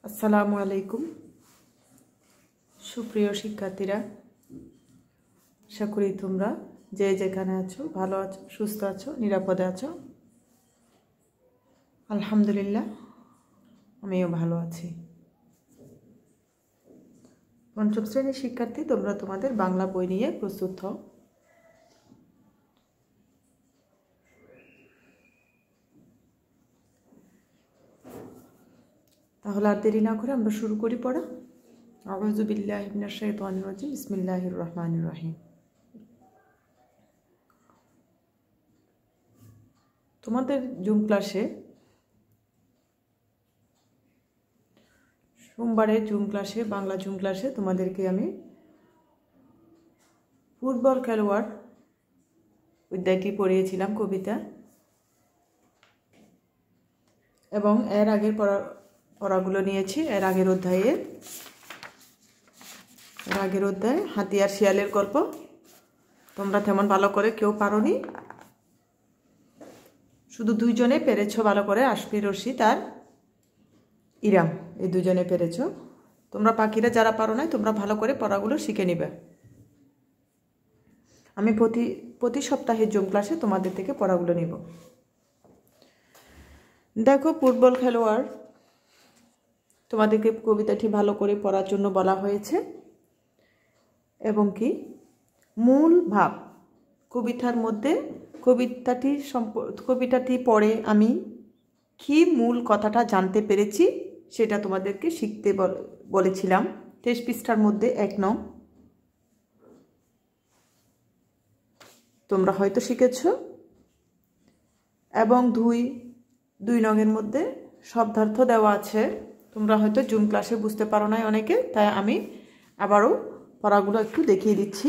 আসসালামু আলাইকুম সুপ্রিয় শিক্ষার্থীরা, আশা করি তোমরা যে যেখানে আছো ভালো আছো, সুস্থ আছো, নিরাপদে আছো। আলহামদুলিল্লাহ, আমিও ভালো আছি। পঞ্চম শ্রেণীর শিক্ষার্থী, তোমরা তোমাদের বাংলা বই নিয়ে প্রস্তুত হও। তাহলে আর দেরি না করে আমরা শুরু করি পড়া। আউযু বিল্লাহি মিনাশ শাইতানির রাজিম। বিসমিল্লাহির রহমানির রহিম। তোমাদের জুম ক্লাসে সোমবারের বাংলা জুম ক্লাসে তোমাদেরকে আমি ফুটবল খেলোয়াড় অধ্যায়টি পড়িয়েছিলাম, কবিতা, এবং এর আগের পড়াগুলো নিয়েছি। এর আগের অধ্যায় হাতি আর শিয়ালের গল্প তোমরা তেমন ভালো করে কেউ পারোনি, শুধু দুইজনে পেরেছ ভালো করে, আশফি, রশিদ আর ইরাম, এই দুজনে পেরেছ। তোমরা বাকিরা যারা পারো নাই, তোমরা ভালো করে পড়াগুলো শিখে নিবে। আমি প্রতি সপ্তাহে জুম ক্লাসে তোমাদের থেকে পড়াগুলো নিব। দেখো, ফুটবল খেলোয়াড়, তোমাদেরকে কবিতাটি ভালো করে পড়ার জন্য বলা হয়েছে, এবং কি মূল ভাব কবিতার মধ্যে কবিতাটি পড়ে আমি কি মূল কথাটা জানতে পেরেছি সেটা তোমাদেরকে শিখতে বলেছিলাম। 23 পৃষ্ঠার মধ্যে 1 নং তোমরা হয়তো শিখেছ, এবং 2 নংয়ের মধ্যে শব্দার্থ দেওয়া আছে। তোমরা হয়তো জুম ক্লাসে বুঝতে পারো নাই অনেকে, তাই আমি আবারও পড়াগুলো একটু দেখিয়ে দিচ্ছি।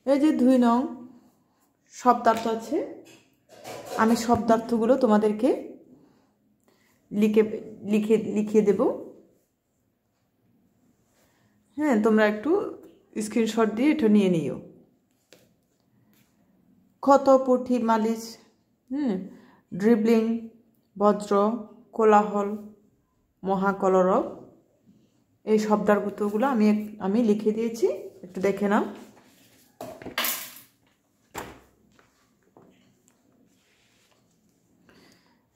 এই যে 2 নং শব্দার্থ আছে, আমি শব্দার্থগুলো তোমাদেরকে লিখে দেব। হ্যাঁ, তোমরা একটু স্ক্রিনশট দিয়ে এটা নিয়ে নিও। ক্ষত, পুঁঠি, মালিশ, ড্রিবলিং, বজ্র, কোলাহল, মহাকলরব, এই শব্দার্থগুলো আমি লিখে দিয়েছি, একটু দেখে নাও।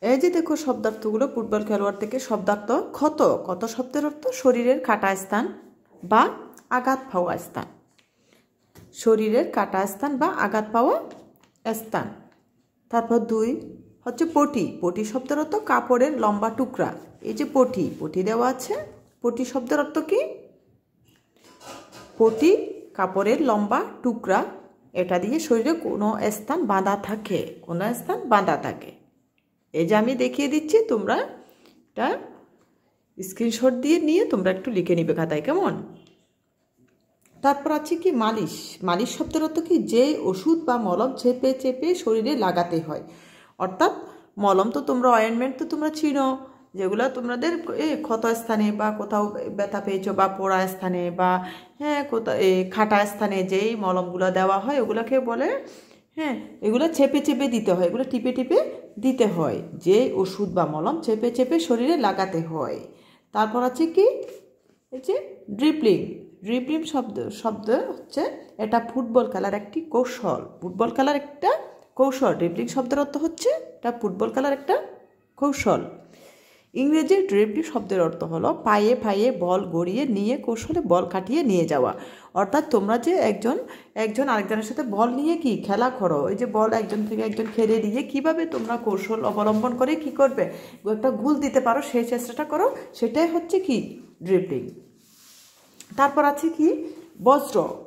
এই যে দেখো শব্দার্থগুলো, ফুটবল খেলোয়াড় থেকে শব্দার্থ। ক্ষত শব্দের অর্থ শরীরের কাটা স্থান বা আঘাত পাওয়া স্থান, শরীরের কাটা স্থান বা আঘাত পাওয়া স্থান। তারপর 2 হচ্ছে পটি শব্দের অর্থ কাপড়ের লম্বা টুকরা। এই যে পটি দেওয়া আছে, পটি শব্দের অর্থ কি? পটি কাপড়ের লম্বা টুকরা, এটা দিয়ে শরীরে কোনো স্থান বাঁধা থাকে। এই যে আমি দেখিয়ে দিচ্ছি, তোমরা এটা স্ক্রিনশট দিয়ে নিয়ে তোমরা একটু লিখে নিবে খাতায়, কেমন? তারপর আছে কি মালিশ শব্দের অর্থ কি? যে ওষুধ বা মলম চেপে শরীরে লাগাতে হয়। অর্থাৎ মলম তো তোমরা, অয়েনমেন্ট তো তোমরা চিনো, যেগুলো তোমাদের ক্ষত স্থানে বা কোথাও ব্যথা পেয়েছো বা পোড়া স্থানে বা কোথাও খাটা স্থানে যেই মলমগুলো দেওয়া হয় ওগুলোকে বলে, এগুলো চেপে দিতে হয়, এগুলো টিপে দিতে হয়। যে ওষুধ বা মলম চেপে শরীরে লাগাতে হয়। তারপর আছে কি? এই যে ড্রিবলিং শব্দ হচ্ছে, এটা ফুটবল খেলার একটি কৌশল। ড্রিবলিং শব্দের অর্থ হচ্ছে এটা ফুটবল খেলার একটা কৌশল। ইংরেজি ড্রিবলিং শব্দের অর্থ হলো পায়ে বল গড়িয়ে নিয়ে কৌশলে বল কাটিয়ে নিয়ে যাওয়া। অর্থাৎ তোমরা যে একজন আরেকজনের সাথে বল নিয়ে কি খেলা করো, এই যে বল একজন থেকে একজন খেলে দিয়ে কিভাবে তোমরা কৌশল অবলম্বন করে কি করবে, একটা গোল দিতে পারো, সেই চেষ্টাটা করো, সেটাই হচ্ছে কি ড্রিবলিং। তারপর আছে কি?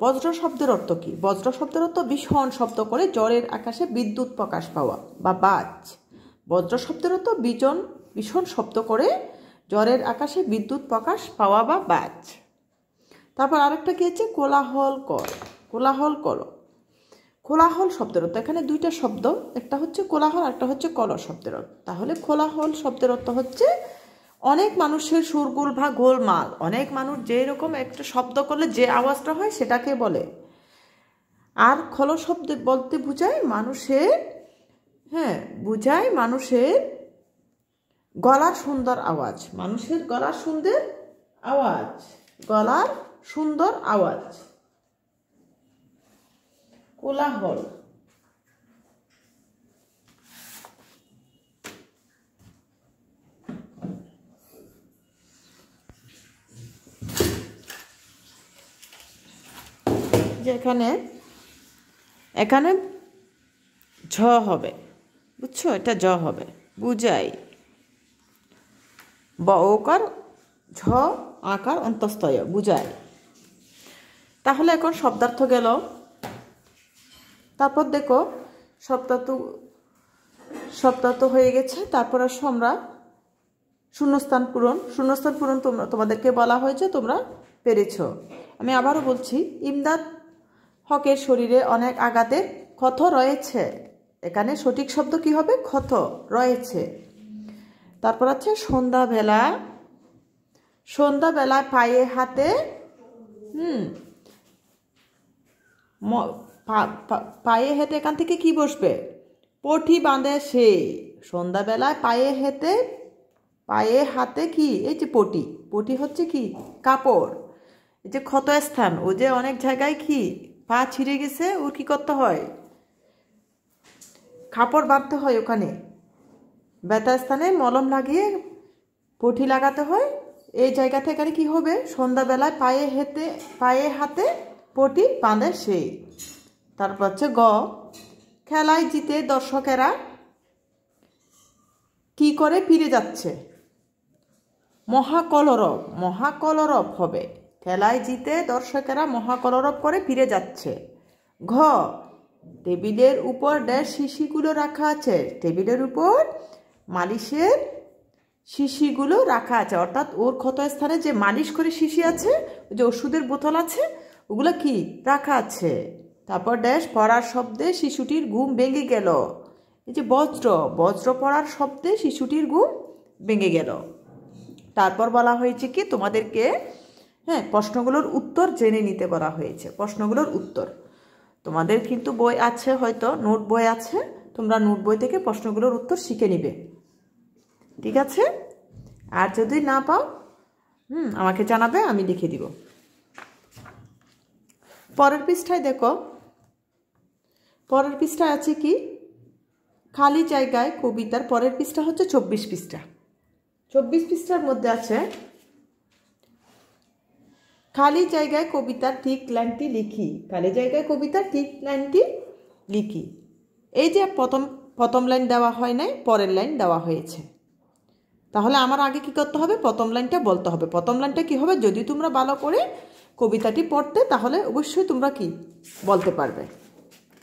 বজ্র শব্দের অর্থ কি? বজ্র শব্দের অর্থ ভীষণ শব্দ করে ঝড়ের আকাশে বিদ্যুৎ প্রকাশ পাওয়া বা বাজ। বজ্র শব্দের অর্থ ভীষণ শব্দ করে ঝড়ের আকাশে বিদ্যুৎ প্রকাশ পাওয়া বা বাজ। তারপর আরেকটা কি হচ্ছে? কোলাহল শব্দের অর্থ, এখানে 2টা শব্দ, একটা হচ্ছে কোলাহল, একটা হচ্ছে কল শব্দের অর্থ। তাহলে কোলাহল শব্দের অর্থ হচ্ছে অনেক মানুষের সুরগুল বা গোলমাল, অনেক মানুষ যেরকম একটা শব্দ করলে যে আওয়াজটা হয় সেটাকে বলে। আর খল শব্দ বলতে বোঝায় মানুষের গলার সুন্দর আওয়াজ, মানুষের গলার সুন্দর আওয়াজ, গলার সুন্দর আওয়াজ। কোলাহল, যেখানে এখানে ঝ হবে, বুঝছো, এটা ঝ হবে, বুঝাই। ব ওকার ঝ আকার অন্তস্তয়, বুঝাই। তাহলে এখন শব্দার্থ গেল। তারপর দেখো শব্দার্থ হয়ে গেছে। তারপর আসো আমরা শূন্যস্থান পূরণ। শূন্যস্থান পূরণ তোমাদেরকে বলা হয়েছে, তোমরা পেরেছ। আমি আবারও বলছি, ইমদাদ হকের শরীরে অনেক আঘাতের ক্ষত রয়েছে। এখানে সঠিক শব্দ কি হবে? ক্ষত রয়েছে। তারপর আছে সন্ধ্যাবেলায় পায়ে হাতে পায়ে হেঁটে এখান থেকে কি বসবে? পটি বাঁধে সে। সন্ধ্যাবেলায় পায়ে হাতে কি? এই যে পটি হচ্ছে কি? কাপড়। এই যে ক্ষত স্থান, ও যে অনেক জায়গায় কি পা ছিঁড়ে গেছে, ওর কি করতে হয়? কাপড় বাঁধতে হয়, ওখানে ব্যথা স্থানে মলম লাগিয়ে পটি লাগাতে হয়। এই জায়গাতে এখানে কি হবে? সন্ধ্যাবেলায় পায়ে হাতে পটি বাঁধে সে। তারপর হচ্ছে গ, খেলায় জিতে দর্শকেরা কি করে ফিরে যাচ্ছে? মহাকলরব হবে। খেলায় জিতে দর্শকেরা মহাকলরব করে ফিরে যাচ্ছে। ঘ, টেবিলের উপর ড্যাশ শিশিগুলো রাখা আছে। টেবিলের উপর মালিশের শিশিগুলো রাখা আছে, অর্থাৎ ওর ক্ষত স্থানে যে মালিশ করে শিশি আছে, যে ওষুধের বোতল আছে, ওগুলো কি রাখা আছে। তারপর ড্যাশ, পড়ার শব্দে শিশুটির ঘুম ভেঙে গেল। এই যে বজ্র পড়ার শব্দে শিশুটির ঘুম ভেঙে গেল। তারপর বলা হয়েছে কি তোমাদেরকে, প্রশ্নগুলোর উত্তর জেনে নিতে বলা হয়েছে। প্রশ্নগুলোর উত্তর তোমাদের কিন্তু বই আছে, হয়তো নোট বই আছে, তোমরা নোট বই থেকে প্রশ্নগুলোর উত্তর শিখে নিবে, ঠিক আছে? আর যদি না পাও আমাকে জানাবে, আমি লিখে দিব। পরের পৃষ্ঠায় দেখো, পরের পৃষ্ঠায় আছে কি? খালি জায়গায় কবিতার পরের পৃষ্ঠা হচ্ছে 24 পৃষ্ঠা। 24 পৃষ্ঠার মধ্যে আছে খালি জায়গায় কবিতার ঠিক লাইনটি লিখি। খালি জায়গায় কবিতার ঠিক লাইনটি লিখি। এই যে প্রথম লাইন দেওয়া হয় নাই, পরের লাইন দেওয়া হয়েছে। তাহলে আমার আগে কি করতে হবে? প্রথম লাইনটা বলতে হবে। প্রথম লাইনটা কি হবে? যদি তোমরা ভালো করে কবিতাটি পড়তে, তাহলে অবশ্যই তোমরা কি বলতে পারবে।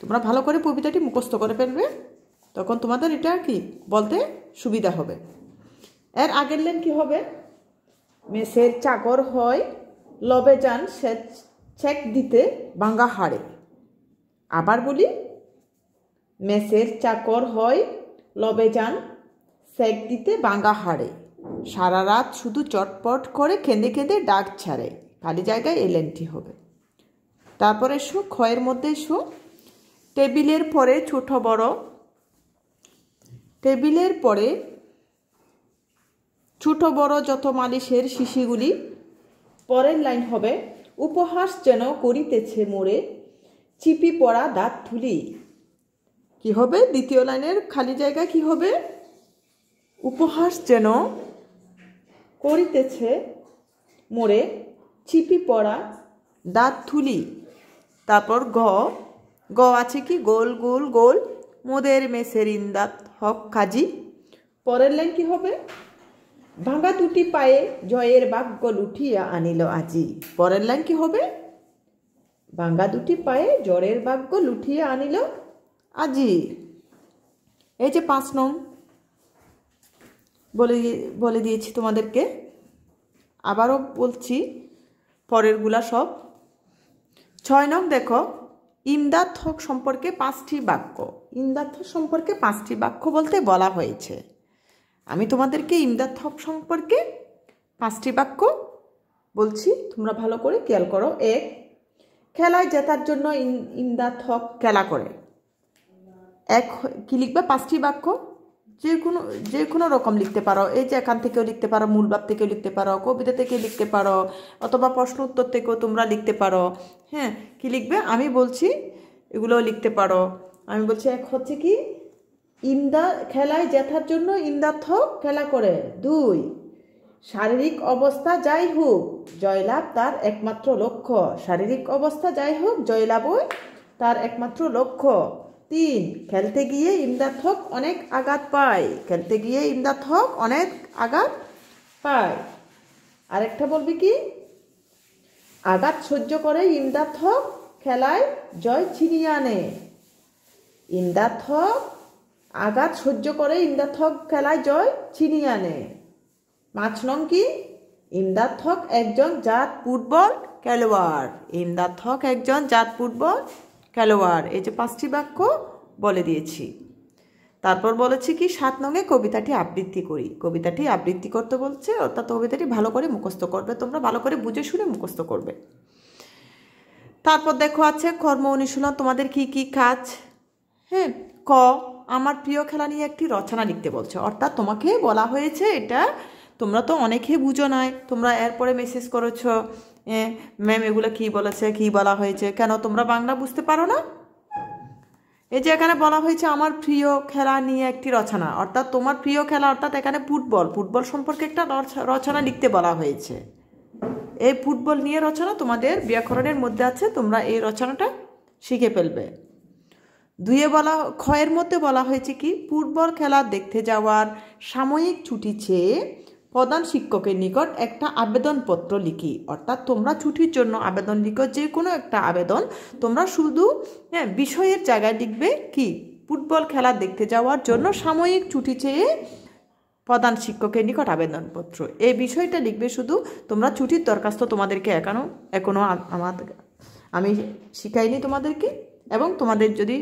তোমরা ভালো করে কবিতাটি মুখস্থ করে ফেলবে, তখন তোমাদের এটা কি বলতে সুবিধা হবে। এর আগের লাইন কি হবে? মেসের চাকর হয় লবে যান চেক দিতে ভাঙ্গা হাড়ে। আবার বলি, মেসের চাকর হয় লবে যান চেক দিতে ভাঙ্গা হাড়ে। সারা রাত শুধু চটপট করে কেঁদে কেঁদে ডাক ছাড়ে। খালি জায়গায় এই লাইনটি হবে। তারপরে ক্ষয়ের মধ্যে টেবিলের পরে ছোট বড় যত মালিশের শিশিগুলি। পরের লাইন হবে, উপহাস যেন করিতেছে মোরে চিপি পড়া দাঁত থুলি। কি হবে? দ্বিতীয় লাইনের খালি জায়গা কি হবে? উপহাস যেন করিতেছে মোরে চিপি পড়া দাঁত থুলি। তারপর গ আছে কি? গোল গোল গোল মোদের মেসের ইমদাদ হক কাজী। পরের লাইন কি হবে? ভাঙা দুটি পায়ে জয়ের ভাগ্য লুঠিয়া আনিল আজি। পরের লাইন কি হবে? ভাঙা দুটি পায়ে জয়ের ভাগ্য লুঠিয়া আনিল আজি। এই যে 5 নং বলে দিয়েছি তোমাদেরকে, আবারও বলছি পরেরগুলা সব। 6 নং দেখো, ইমদাদ হক সম্পর্কে 5টি বাক্য। ইমদাদ হক সম্পর্কে 5টি বাক্য বলতে বলা হয়েছে। আমি তোমাদেরকে ইমদাদ হক সম্পর্কে 5টি বাক্য বলছি, তোমরা ভালো করে খেয়াল করো। 1, খেলায় জেতার জন্য ইমদাদ হক খেলা করে। কি লিখবে? 5টি বাক্য যে কোনো রকম লিখতে পারো। এই যে এখান থেকেও লিখতে পারো, মূল বাক্য থেকেও লিখতে পারো, কবিতা থেকে লিখতে পারো, অথবা প্রশ্ন উত্তর থেকেও তোমরা লিখতে পারো। হ্যাঁ, কি লিখবে আমি বলছি, এগুলোও লিখতে পারো। আমি বলছি এক হচ্ছে কি, খেলায় জেতার জন্য ইন্দার্থক খেলা করে। 2, শারীরিক অবস্থা যাই হোক জয়লাভ তার একমাত্র লক্ষ্য। শারীরিক অবস্থা যাই হোক জয়লাভই তার একমাত্র লক্ষ্য। 3, খেলতে গিয়ে ইমদাদ অনেক আঘাত পায়। খেলতে গিয়ে ইমদাদ অনেক আঘাত পায়। আরেকটা বলবি কি, আঘাত সহ্য করে ইমদাদ খেলায় জয় ছিনিয়ে আনে। ইমদাদ আঘাত সহ্য করে ইমদাদ খেলায় জয় ছিনিয়ে আনে। 5 নং কি, ইমদাদ একজন জাত ফুটবল খেলোয়াড়। ইমদাদ একজন জাত ফুটবল খেলোয়াড়। এই যে 5টি বাক্য বলে দিয়েছি। তারপর বলেছি কি 7 নঙে কবিতাটি আবৃত্তি করি। কবিতাটি আবৃত্তি করতে বলছে, অর্থাৎ কবিতাটি ভালো করে মুখস্থ করবে, তোমরা ভালো করে বুঝে শুনে মুখস্থ করবে। তারপর দেখো আছে কর্ম অনুশীলন, তোমাদের কি কি কাজ। হ্যাঁ, ক, আমার প্রিয় খেলা নিয়ে একটি রচনা লিখতে বলছে, অর্থাৎ তোমাকে বলা হয়েছে এটা, তোমরা তো অনেকে বুঝো নাই, তোমরা এরপরে মেসেজ করেছ ম্যাম এগুলো কি বলেছে, কি বলা হয়েছে, কেন তোমরা বাংলা বুঝতে পারো না। এই যে এখানে বলা হয়েছে আমার প্রিয় খেলা নিয়ে একটি রচনা, অর্থাৎ তোমার প্রিয় খেলা, অর্থাৎ এখানে ফুটবল সম্পর্কে একটা রচনা লিখতে বলা হয়েছে। এই ফুটবল নিয়ে রচনা তোমাদের ব্যাকরণের মধ্যে আছে, তোমরা এই রচনাটা শিখে ফেলবে। 2 ক্ষয়ের মধ্যে বলা হয়েছে কি, ফুটবল খেলা দেখতে যাওয়ার সাময়িক ছুটি চেয়ে প্রধান শিক্ষকের নিকট একটা আবেদনপত্র লিখি। অর্থাৎ তোমরা ছুটির জন্য আবেদন লিখো, যে কোনো একটা আবেদন, তোমরা শুধু বিষয়ের জায়গায় লিখবে কি, ফুটবল খেলা দেখতে যাওয়ার জন্য সাময়িক ছুটি চেয়ে প্রধান শিক্ষকের নিকট আবেদনপত্র, এই বিষয়টা লিখবে শুধু। তোমরা ছুটির দরখাস্ত তোমাদেরকে এখনো আমি শিখাইনি তোমাদেরকে, এবং তোমাদের যদি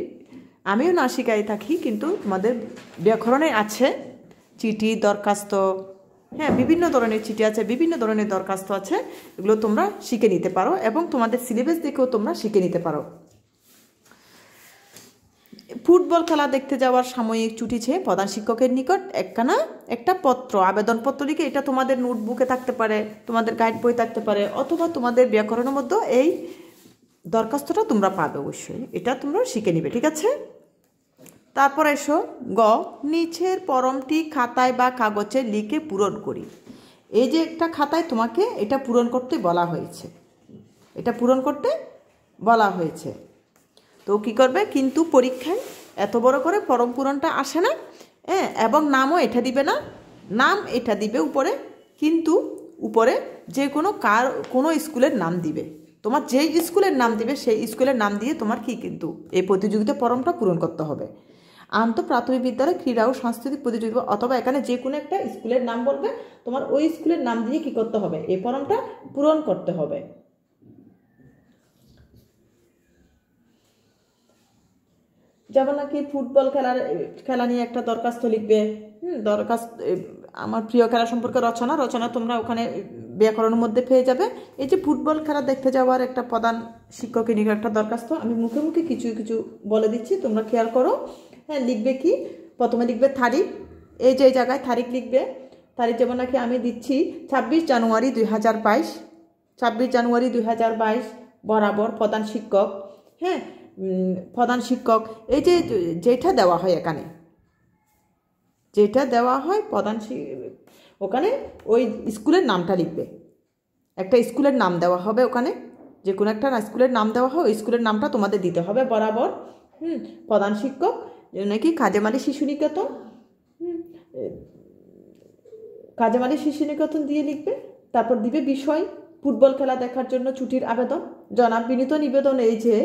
আমিও না শিখাই থাকি, কিন্তু তোমাদের ব্যাকরণে আছে চিঠি, দরখাস্ত, হ্যাঁ বিভিন্ন ধরনের চিঠি আছে, বিভিন্ন ধরনের দরখাস্ত আছে, এগুলো তোমরা শিখে নিতে পারো এবং তোমাদের সিলেবাস দেখেও তোমরা শিখে নিতে পারো। ফুটবল খেলা দেখতে যাওয়ার সাময়িক ছুটি চেয়ে প্রধান শিক্ষকের নিকট একটা পত্র, আবেদনপত্র লিখে, এটা তোমাদের নোটবুকে থাকতে পারে, তোমাদের গাইড বই থাকতে পারে, অথবা তোমাদের ব্যাকরণের মধ্যে এই দরখাস্তটা তোমরা পাবে, অবশ্যই এটা তোমরা শিখে নিবে, ঠিক আছে। তারপর এসো গ, নিচের ফর্মটি খাতায় বা কাগজে লিখে পূরণ করি। এই যে একটা খাতায় তোমাকে এটা পূরণ করতে বলা হয়েছে, এটা পূরণ করতে বলা হয়েছে। তো কি করবে, কিন্তু পরীক্ষায় এত বড় করে ফর্ম পূরণটা আসে না, এবং নামও এটা দিবে না, নাম এটা দিবে উপরে, কিন্তু উপরে যে কোনো স্কুলের নাম দিবে, তোমার যেই স্কুলের নাম দিবে সেই স্কুলের নাম দিয়ে তোমার কি কিন্তু এই প্রতিযোগিতা ফর্মটা পূরণ করতে হবে। প্রাথমিক বিদ্যালয় ক্রীড়া ও সাংস্কৃতিক প্রতিযোগিতা, অথবা এখানে যে কোনো একটা স্কুলের নাম বলবে, তোমার ওই স্কুলের নাম দিয়ে কি করতে হবে, এই ফর্মটা পূরণ করতে হবে। যেমন নাকি ফুটবল খেলা নিয়ে একটা দরখাস্ত লিখবে, দরখাস্ত আমার প্রিয় খেলা সম্পর্কে রচনা তোমরা ওখানে ব্যাকরণের মধ্যে পেয়ে যাবে। এই যে ফুটবল খেলা দেখতে যাওয়ার একটা প্রধান শিক্ষকের নিকট একটা দরখাস্ত, আমি মুখে মুখে কিছু বলে দিচ্ছি, তোমরা খেয়াল করো। হ্যাঁ, লিখবে কি, প্রথমে লিখবে তারিখ, এই যে জায়গায় তারিখ লিখবে, তারিখ যেমন নাকি আমি দিচ্ছি 26 জানুয়ারি 2022, 26 জানুয়ারি 2022 বরাবর প্রধান শিক্ষক, হ্যাঁ প্রধান শিক্ষক, এই যে যেটা দেওয়া হয় এখানে, যেটা দেওয়া হয় প্রধান ওখানে ওই স্কুলের নামটা লিখবে, একটা স্কুলের নাম দেওয়া হবে ওখানে, যে কোনো একটা স্কুলের নাম দেওয়া হয়, ওই স্কুলের নামটা তোমাদের দিতে হবে বরাবর। প্রধান শিক্ষক নাকি কাজেম আলী শিশু নিকেতন, কাজেম আলী শিশু নিকেতন দিয়ে লিখবে। তারপর দিবে বিষয়, ফুটবল খেলা দেখার জন্য ছুটির আবেদন। জনাব বিনীত নিবেদন এই যে,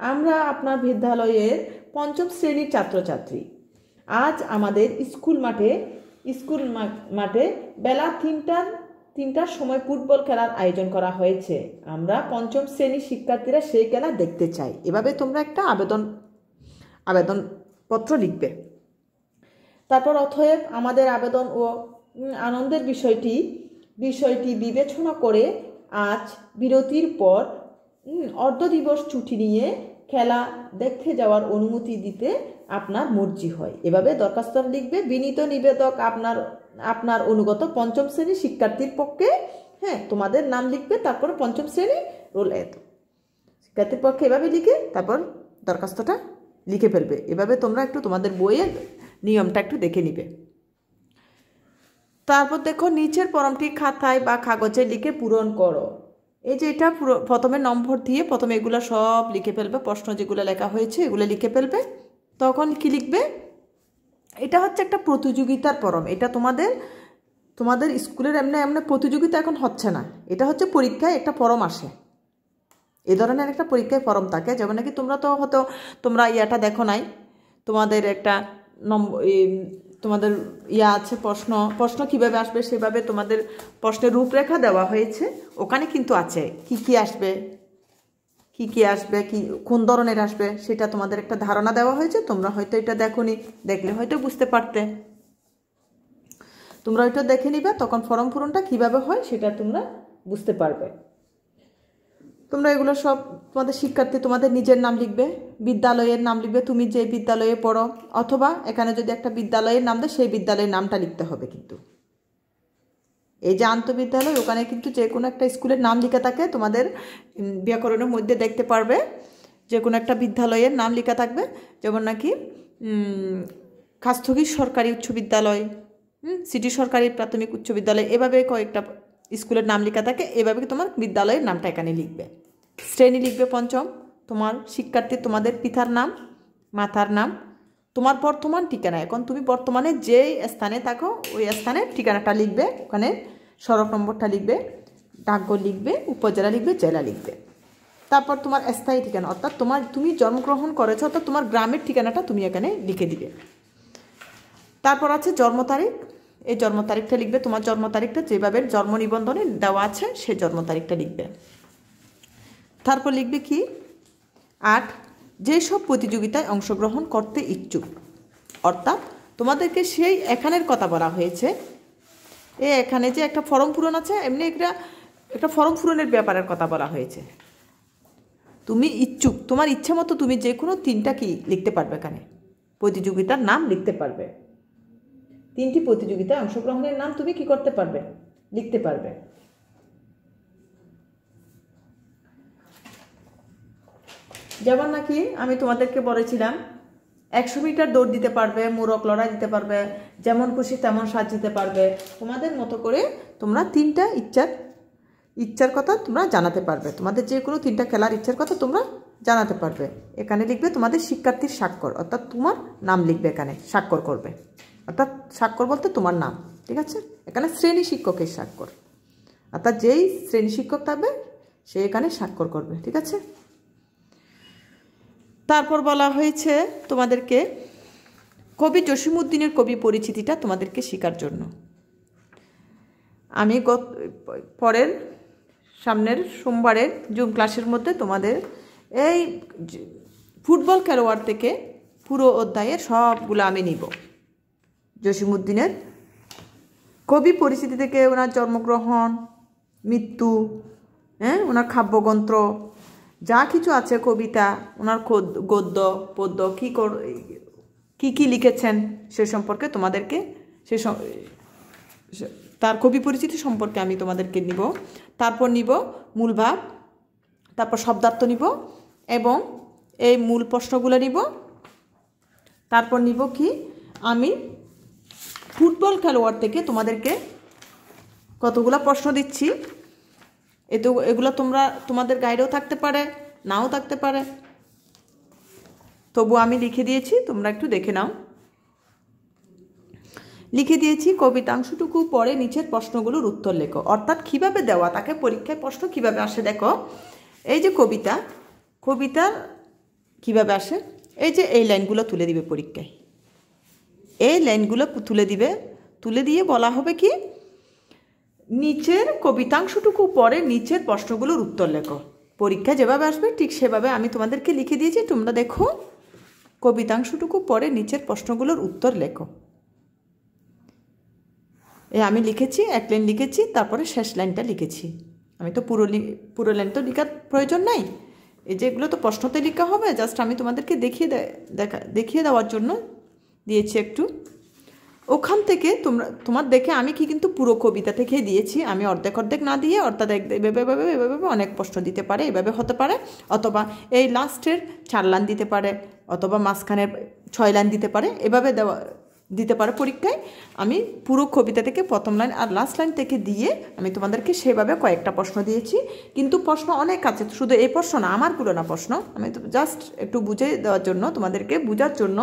আমরা আপনার বিদ্যালয়ের 5ম শ্রেণীর ছাত্রছাত্রী। আজ আমাদের স্কুল মাঠে বেলা 3টার সময় ফুটবল খেলার আয়োজন করা হয়েছে। আমরা 5ম শ্রেণীর শিক্ষার্থীরা সেই খেলা দেখতে চাই। এভাবে তোমরা একটা আবেদনপত্র লিখবে। তারপর অতএব আমাদের আবেদন ও আনন্দের বিষয়টি বিবেচনা করে আজ বিরতির পর অর্ধ দিবস ছুটি নিয়ে খেলা দেখতে যাওয়ার অনুমতি দিতে আপনার মর্জি হয়। এভাবে দরখাস্ত লিখবে, বিনীত নিবেদক আপনার অনুগত পঞ্চম শ্রেণীর শিক্ষার্থীর পক্ষে, হ্যাঁ তোমাদের নাম লিখবে, তারপর পঞ্চম শ্রেণী রোল এত শিক্ষার্থীর পক্ষে এভাবে লিখে তারপর দরখাস্তটা লিখে ফেলবে। এভাবে তোমরা একটু তোমাদের বইয়ের নিয়মটা একটু দেখে নিবে। তারপর দেখো নিচের ফর্মটি খাতায় বা কাগজে লিখে পূরণ করো। এই যে এটা প্রথমে নম্বর দিয়ে প্রথমে এগুলো সব লিখে ফেলবে, প্রশ্ন যেগুলো লেখা হয়েছে এগুলো লিখে ফেলবে। তখন কি লিখবে, এটা হচ্ছে একটা প্রতিযোগিতার ফর্ম। এটা তোমাদের স্কুলের এমনি প্রতিযোগিতা এখন হচ্ছে না, এটা হচ্ছে পরীক্ষায় একটা ফর্ম আসে, এ ধরনের একটা পরীক্ষায় ফর্ম থাকে। যেমন নাকি তোমরা তো হয়তো তোমরা ইয়াটা দেখো নাই, তোমাদের একটা তোমাদের আছে প্রশ্ন কিভাবে আসবে সেভাবে তোমাদের প্রশ্নের রূপরেখা দেওয়া হয়েছে। ওখানে কিন্তু আছে কি আসবে, কি কোন ধরনের আসবে সেটা তোমাদের একটা ধারণা দেওয়া হয়েছে। তোমরা হয়তো এটা দেখোনি, দেখলে হয়তো বুঝতে পারতে। তোমরা ওইটা দেখে নিবে, তখন ফর্ম পূরণটা কিভাবে হয় সেটা তোমরা বুঝতে পারবে। তোমরা এগুলো সব তোমাদের শিক্ষার্থী তোমাদের নিজের নাম লিখবে, বিদ্যালয়ের নাম লিখবে, তুমি যে বিদ্যালয়ে পড়ো, অথবা এখানে যদি একটা বিদ্যালয়ের নাম দেয় সেই বিদ্যালয়ের নামটা লিখতে হবে। কিন্তু এই যে আন্তঃবিদ্যালয়, ওখানে কিন্তু যে কোনো একটা স্কুলের নাম লেখা থাকে, তোমাদের ব্যাকরণের মধ্যে দেখতে পারবে যে কোনো একটা বিদ্যালয়ের নাম লেখা থাকবে। যেমন নাকি খাস্তগীর সরকারি উচ্চ বিদ্যালয়, সিটি সরকারি প্রাথমিক উচ্চ বিদ্যালয়, এভাবে কয়েকটা স্কুলের নাম লেখা থাকে। এভাবে তোমার বিদ্যালয়ের নামটা এখানে লিখবে। শ্রেণী লিখবে পঞ্চম, তোমার শিক্ষার্থী তোমাদের পিতার নাম, মাতার নাম, তোমার বর্তমান ঠিকানা, এখন তুমি বর্তমানে যে স্থানে থাকো ওই স্থানের ঠিকানাটা লিখবে, ওখানে সড়ক নম্বরটা লিখবে, ডাকঘর লিখবে, উপজেলা লিখবে, জেলা লিখবে। তারপর তোমার স্থায়ী ঠিকানা, অর্থাৎ তুমি জন্মগ্রহণ করেছো অর্থাৎ তোমার গ্রামের ঠিকানাটা তুমি এখানে লিখে দিবে। তারপর আছে জন্ম তারিখ, এই জন্ম তারিখটা লিখবে, তোমার জন্ম তারিখটা যেভাবে জন্ম নিবন্ধনে দেওয়া আছে সেই জন্ম তারিখটা লিখবে। তারপর লিখবে কি 8 যেসব প্রতিযোগিতায় অংশগ্রহণ করতে ইচ্ছুক, অর্থাৎ তোমাদেরকে সেই এখানের কথা বলা হয়েছে। এখানে যে একটা ফর্ম পূরণ আছে, এমনি একটা ফর্ম পূরণের ব্যাপারের কথা বলা হয়েছে। তুমি ইচ্ছুক, তোমার ইচ্ছা মতো তুমি যে কোনো 3টা কি লিখতে পারবে, এখানে প্রতিযোগিতার নাম লিখতে পারবে। 3টি প্রতিযোগিতায় অংশগ্রহণের নাম তুমি কি করতে পারবে, লিখতে পারবে। যেমন নাকি আমি তোমাদেরকে বলেছিলাম 100 মিটার দৌড় দিতে পারবে, মোরগ লড়াই দিতে পারবে, যেমন খুশি তেমন সাজ দিতে পারবে। তোমাদের মতো করে তোমরা 3টা ইচ্ছার কথা তোমরা জানাতে পারবে। তোমাদের যে কোনো 3টা খেলার ইচ্ছার কথা তোমরা জানাতে পারবে। এখানে লিখবে তোমাদের শিক্ষার্থীর স্বাক্ষর, অর্থাৎ তোমার নাম লিখবে, এখানে স্বাক্ষর করবে, অর্থাৎ স্বাক্ষর বলতে তোমার নাম, ঠিক আছে। এখানে শ্রেণী শিক্ষকের স্বাক্ষর, অর্থাৎ যেই শ্রেণী শিক্ষক থাকবে সে এখানে স্বাক্ষর করবে, ঠিক আছে। তারপর বলা হয়েছে তোমাদেরকে কবি জসিমউদ্দিনের কবি পরিচিতিটা তোমাদেরকে শেখার জন্য। আমি পরের সামনের সোমবারের জুম ক্লাসের মধ্যে তোমাদের এই ফুটবল খেলোয়াড় থেকে পুরো অধ্যায়ের সবগুলো আমি নিব। জসিমউদ্দিনের কবি পরিচিতি থেকে ওনার জন্মগ্রহণ, মৃত্যু, ওনার কাব্যগ্রন্থ যা কিছু আছে, কবিতা, ওনার গদ্য পদ্য কি লিখেছেন সে সম্পর্কে তোমাদেরকে তার কবি পরিচিতি সম্পর্কে আমি তোমাদেরকে নিব। তারপর নিব মূলভাব, তারপর শব্দার্থ নিব এবং এই মূল প্রশ্নগুলো নিব। তারপর নিব কি আমি ফুটবল খেলোয়াড় থেকে তোমাদেরকে কতগুলো প্রশ্ন দিচ্ছি। এগুলো তোমাদের গাইডেও থাকতে পারে, নাও থাকতে পারে, তবু আমি লিখে দিয়েছি, তোমরা একটু দেখে নাও। লিখে দিয়েছি কবিতাংশটুকু পরে নিচের প্রশ্নগুলোর উত্তর লেখো। অর্থাৎ কিভাবে দেওয়া তাকে পরীক্ষায় প্রশ্ন কিভাবে আসে দেখো। এই যে কবিতা কিভাবে আসে, এই যে এই লাইনগুলো তুলে দিবে পরীক্ষায়, এই লাইনগুলো তুলে দিয়ে বলা হবে কি নিচের কবিতাংশটুকু পরে নিচের প্রশ্নগুলোর উত্তর লেখো। পরীক্ষা যেভাবে আসবে ঠিক সেভাবে আমি তোমাদেরকে লিখে দিয়েছি, তোমরা দেখো কবিতাংশটুকু পরে নিচের প্রশ্নগুলোর উত্তর লেখো। আমি লিখেছি, 1 লাইন লিখেছি, তারপরে শেষ লাইনটা লিখেছি। আমি তো পুরো লাইন তো লেখার প্রয়োজন নাই, এই যে এগুলো তো প্রশ্নতে লেখা হবে, জাস্ট আমি তোমাদেরকে দেখিয়ে দেওয়ার জন্য দিয়েছি একটু। ওখান থেকে তোমার দেখে আমি কিন্তু পুরো কবিতা থেকেই দিয়েছি, আমি অর্ধেক অর্ধেক না দিয়ে, অর্থাৎ এভাবে অনেক প্রশ্ন দিতে পারে, এভাবে হতে পারে, অথবা এই লাস্টের 4 লাইন দিতে পারে, অথবা মাঝখানের 6 লাইন দিতে পারে, এভাবে দিতে পারে পরীক্ষায়। আমি পুরো কবিতা থেকে প্রথম লাইন আর লাস্ট লাইন থেকে দিয়ে আমি তোমাদেরকে সেভাবে কয়েকটা প্রশ্ন দিয়েছি। কিন্তু প্রশ্ন অনেক আছে, শুধু এই প্রশ্ন না, আমারগুলো না প্রশ্ন, আমি তো জাস্ট একটু বুঝিয়ে দেওয়ার জন্য, তোমাদেরকে বোঝার জন্য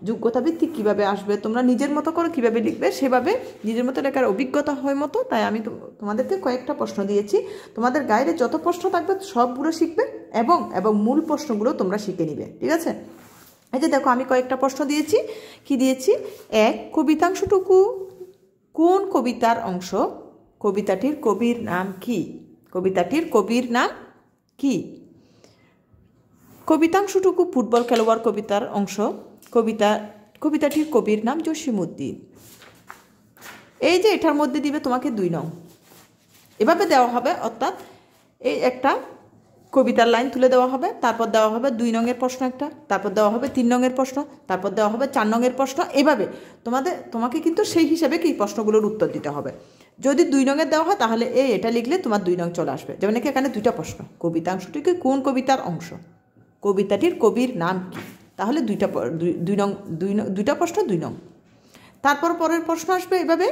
যোগ্যতা ভিত্তিক কীভাবে আসবে, তোমরা নিজের মতো করে কীভাবে লিখবে, সেভাবে নিজের মতো লেখার অভিজ্ঞতা হয় মতো, তাই আমি তোমাদেরকে কয়েকটা প্রশ্ন দিয়েছি। তোমাদের গাইডে যত প্রশ্ন থাকবে সবগুলো শিখবে, এবং মূল প্রশ্নগুলো তোমরা শিখে নিবে, ঠিক আছে? এই যে দেখো, আমি কয়েকটা প্রশ্ন দিয়েছি। কি দিয়েছি? 1, কবিতাংশটুকু কোন কবিতার অংশ? কবিতাটির কবির নাম কি? কবিতাটির কবির নাম কি? কবিতাংশটুকু ফুটবল খেলোয়াড় কবিতার অংশ। কবিতাটির কবির নাম জসিমউদ্দিন। এই যে এটার মধ্যে দিবে তোমাকে 2 নং, এভাবে দেওয়া হবে, অর্থাৎ এই একটা কবিতার লাইন তুলে দেওয়া হবে, তারপর দেওয়া হবে 2 নংয়ের প্রশ্ন একটা, তারপর দেওয়া হবে 3 নংয়ের প্রশ্ন, তারপর দেওয়া হবে 4 নংয়ের প্রশ্ন, এভাবে তোমাকে কিন্তু সেই হিসাবে কি প্রশ্নগুলোর উত্তর দিতে হবে। যদি 2 নংয়ের দেওয়া হয় তাহলে এটা লিখলে তোমার 2 নং চলে আসবে। যেমন এখানে 2টা প্রশ্ন, কবিতাংশটিকে কোন কবিতার অংশ, কবিতাটির কবির নাম কি, তাহলে 2টা প্রশ্ন 2 নং। তারপর পরের প্রশ্ন আসবে এভাবে,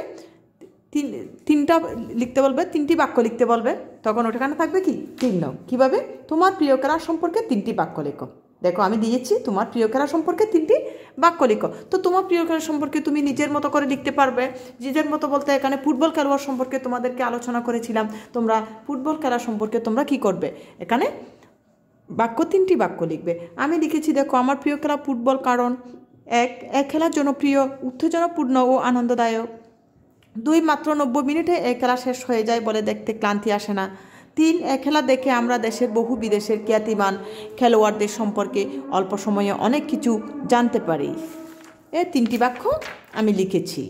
3টা লিখতে বলবে, 3টি বাক্য লিখতে বলবে, তখন ওখানে থাকবে কি 3 নং। কীভাবে? তোমার প্রিয় খেলা সম্পর্কে 3টি বাক্য লেখো। দেখো আমি দিয়েছি তোমার প্রিয় খেলা সম্পর্কে 3টি বাক্য লেখো। তো তোমার প্রিয় খেলা সম্পর্কে তুমি নিজের মতো করে লিখতে পারবে। নিজের মতো বলতে এখানে ফুটবল খেলোয়াড় সম্পর্কে তোমাদেরকে আলোচনা করেছিলাম, তোমরা ফুটবল খেলা সম্পর্কে তোমরা কি করবে, এখানে 3টি বাক্য লিখবে। আমি লিখেছি, দেখো আমার প্রিয় খেলা ফুটবল, কারণ 1, খেলা জনপ্রিয়, উত্তেজনাপূর্ণ ও আনন্দদায়ক। 2, মাত্র 90 মিনিটে খেলা শেষ হয়ে যায় বলে দেখতে ক্লান্তি আসে না। 3, খেলা দেখে আমরা দেশের বহু বিদেশের খ্যাতিমান খেলোয়াড়দের সম্পর্কে অল্প সময়ে অনেক কিছু জানতে পারি। এই 3টি বাক্য আমি লিখেছি।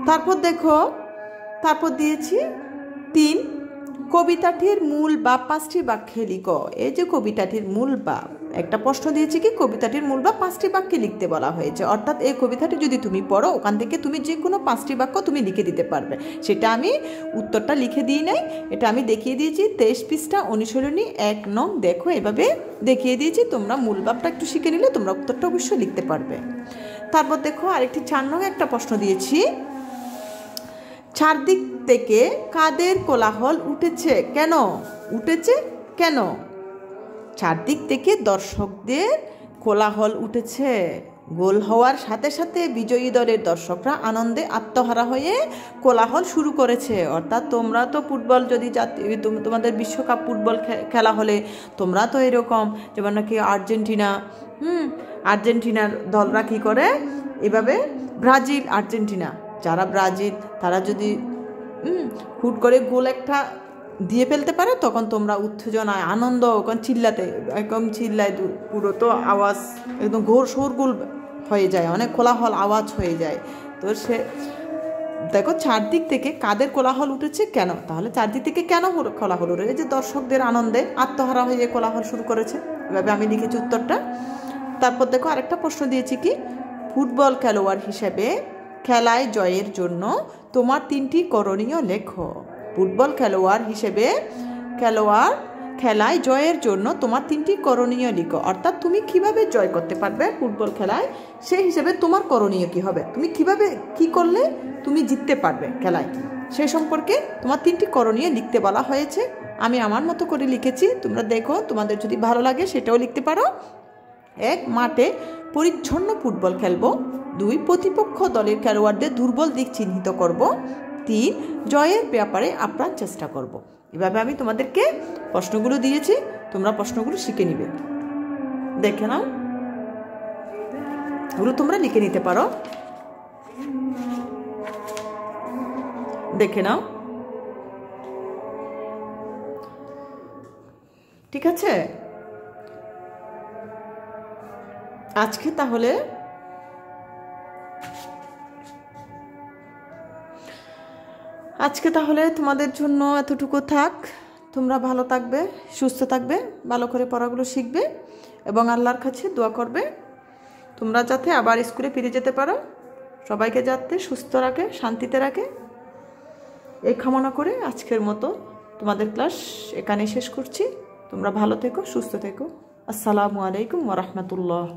তারপর দেখো, তারপর দিয়েছি 3, কবিতাটির মূল ভাব 5টি বাক্যে লিখো। এই যে কবিতাটির মূল ভাব, একটা প্রশ্ন দিয়েছি কি কবিতাটির মূল ভাব 5টি বাক্যে লিখতে বলা হয়েছে, অর্থাৎ এই কবিতাটি যদি তুমি পড়ো ওখান থেকে তুমি যে কোনো 5টি বাক্য তুমি লিখে দিতে পারবে। সেটা আমি উত্তরটা লিখে দিই নাই, এটা আমি দেখিয়ে দিয়েছি 23 পৃষ্ঠা অনুশীলনী 1 নং। দেখো এভাবে দেখিয়ে দিয়েছি, তোমরা মূল ভাবটা একটু শিখে নিলে তোমরা উত্তরটা অবশ্যই লিখতে পারবে। তারপর দেখো আরেকটি 4 নং একটা প্রশ্ন দিয়েছি, চারদিক থেকে কাদের কোলাহল উঠেছে, কেন উঠেছে, কেন? চারদিক থেকে দর্শকদের কোলাহল উঠেছে। গোল হওয়ার সাথে সাথে বিজয়ী দলের দর্শকরা আনন্দে আত্মহারা হয়ে কোলাহল শুরু করেছে। অর্থাৎ তোমরা তো ফুটবল যদি তোমাদের বিশ্বকাপ ফুটবল খেলা হলে তোমরা তো এরকম, যেমন নাকি আর্জেন্টিনার দলরা কী করে, এভাবে ব্রাজিল, আর্জেন্টিনা, যারা ব্রাজিল তারা যদি হুট করে গোল একটা দিয়ে ফেলতে পারে, তখন তোমরা উত্তেজনায় আনন্দ ওখানে চিল্লায় পুরো, তো আওয়াজ একদম শোরগোল হয়ে যায়, অনেক কোলাহল আওয়াজ হয়ে যায়। তো দেখো চারদিক থেকে কাদের কোলাহল উঠেছে, কেন? তাহলে চারদিক থেকে কেন কোলাহল উঠেছে? এই যে দর্শকদের আনন্দে আত্মহারা হয়ে কোলাহল শুরু করেছে, এভাবে আমি লিখেছি উত্তরটা। তারপর দেখো আরেকটা প্রশ্ন দিয়েছি কি, ফুটবল খেলোয়াড় হিসেবে খেলায় জয়ের জন্য তোমার 3টি করণীয় লেখো। ফুটবল খেলোয়াড় হিসেবে খেলায় জয়ের জন্য তোমার 3টি করণীয় লিখো, অর্থাৎ তুমি কিভাবে জয় করতে পারবে ফুটবল খেলায়, সেই হিসেবে তোমার করণীয় কি হবে, তুমি কিভাবে কি করলে তুমি জিততে পারবে খেলায়, সেই সম্পর্কে তোমার 3টি করণীয় লিখতে বলা হয়েছে। আমি আমার মতো করে লিখেছি, তোমরা দেখো তোমাদের যদি ভালো লাগে সেটাও লিখতে পারো। 1, মাঠে পরিচ্ছন্ন ফুটবল খেলবো। 2, প্রতিপক্ষ দলের খেলোয়াড়দের দুর্বল দিক চিহ্নিত করব। 3, জয়ের ব্যাপারে আপ্রাণ চেষ্টা করব। এভাবে আমি তোমাদেরকে প্রশ্নগুলো দিয়েছি, তোমরা প্রশ্নগুলো শিখে নিবে। দেখে নাও, ওগুলো তোমরা লিখে নিতে পারো, দেখে নাও, ঠিক আছে? আজকে তাহলে আজকে তাহলে তোমাদের জন্য এতটুকু থাক। তোমরা ভালো থাকবে, সুস্থ থাকবে, ভালো করে পড়াগুলো শিখবে এবং আল্লাহর কাছে দোয়া করবে তোমরা যাতে আবার স্কুলে ফিরে যেতে পারো, সবাইকে যাতে সুস্থ রাখে, শান্তিতে রাখে, এই কামনা করে আজকের মতো তোমাদের ক্লাস এখানেই শেষ করছি। তোমরা ভালো থেকো, সুস্থ থেকো। আসসালামু আলাইকুম ওয়া রাহমাতুল্লাহ।